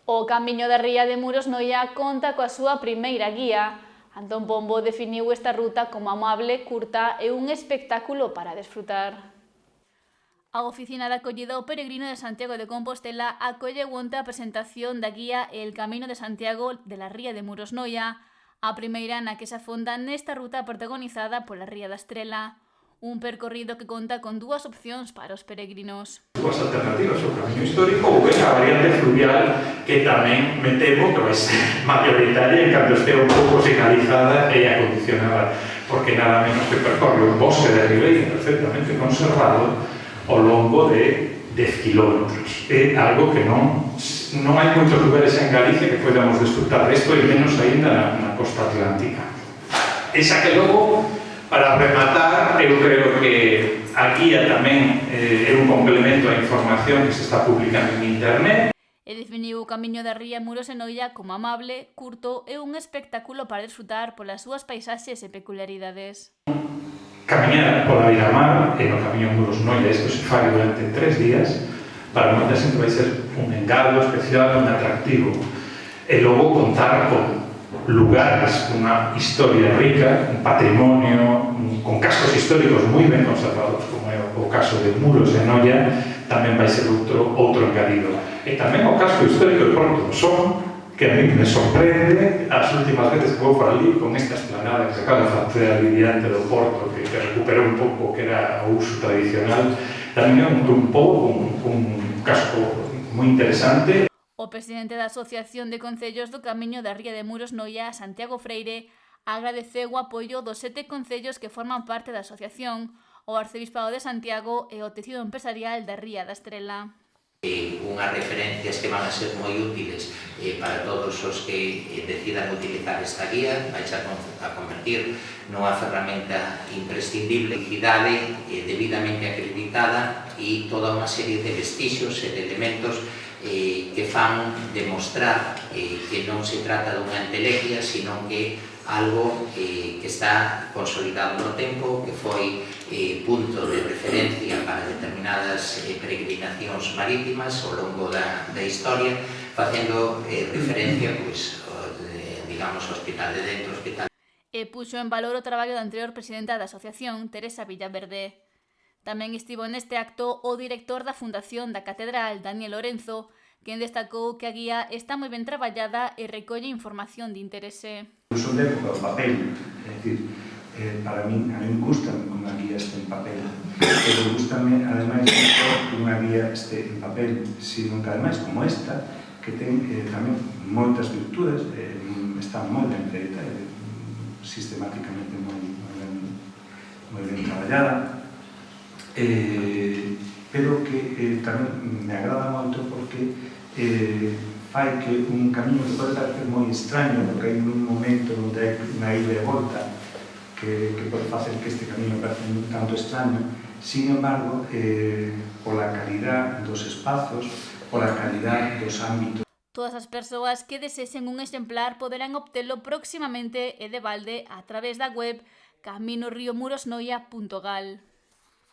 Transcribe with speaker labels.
Speaker 1: O Camiño da Ría de Muros Noia conta coa súa primeira guía. Antón Pombo definiu esta ruta como amable, curta e un espectáculo para desfrutar. A Oficina de Acollida ao Peregrino de Santiago de Compostela acolle onte a presentación da guía El Camino de Santiago de la Ría de Muros Noia, a primeira na que se afonda nesta ruta protagonizada pola Ría da Estrela, un percorrido que conta con dúas opcións para os peregrinos.
Speaker 2: Dúas alternativas, o camiño histórico ou ben a variante fluvial, que tamén me temo que vai ser mayoritaria en canto estea un pouco señalizada e acondicionada, porque nada menos que percorre un bosque de ribeira perfectamente conservado ao longo de 10 kilómetros. É algo que non hai moitos lugares en Galicia que podamos desfrutar desto, e menos ainda na costa atlántica. Esa que logo, para rematar, eu creo que a guía tamén é un complemento á información que se está publicando en internet.
Speaker 1: E definiu o Camiño da Ría Muros e Noia como amable, curto e un espectáculo para desfrutar polas súas paisaxes e peculiaridades.
Speaker 2: Camiñar pola Viramar e no Camiño Muros Noia, isto se fai durante 3 días, para moita xente vai ser un engado especial, un atractivo. E logo contar con lugares, unha historia rica, un patrimonio, con cascos históricos moi ben conservados, como é o caso de Muros e Noia, tamén vai ser outro engadido. E tamén o casco histórico de Porto do Son, que a mí me sorprende as últimas veces que vou por ali, con esta esplanada que se acaba de facer ali diante do Porto, que recuperou un pouco o que era o uso tradicional, tamén é un casco moi interesante.
Speaker 1: O presidente da Asociación de Concellos do Camiño da Ría de Muros Noia, Santiago Freire, agradeceu o apoio dos 7 concellos que forman parte da asociación, o Arcebispado de Santiago e o tecido empresarial da Ría da Estrela.
Speaker 3: Unhas referencias que van a ser moi útiles para todos os que decidan utilizar esta guía, vai a convertir nunha ferramenta imprescindible, cidade debidamente acreditada e toda unha serie de vestixios e de elementos que fan demostrar que non se trata dunha entelequia, sino que algo que está consolidado no tempo, que foi punto de referencia para determinadas peregrinacións marítimas ao longo da historia, facendo referencia, digamos, ao Hospital de Dentro, Hospital.
Speaker 1: E puxo en valor o traballo da anterior presidenta da asociación, Teresa Villaverde. Tamén estivo neste acto o director da Fundación da Catedral, Daniel Lorenzo, quen destacou que a guía está moi ben traballada e recolle información de interese.
Speaker 4: Uso de papel, é dicir, para min, a min gustame que unha guía este en papel, pero gustame, ademais, que unha guía este en papel, sino que ademais, como esta, que ten tamén moitas virtudes, está moi ben feita, sistemáticamente moi ben traballada, pero que tamén me agrada moito porque fai que un camiño que pode parecer moi extraño, porque hai un momento onde hai unha ida e volta que pode facer que este camiño parece un tanto extraño, sin embargo, pola calidad dos espazos, pola calidad dos ámbitos.
Speaker 1: Todas as persoas que desexen un exemplar poderán obtelo próximamente e de balde a través da web caminorriomurosnoia.gal.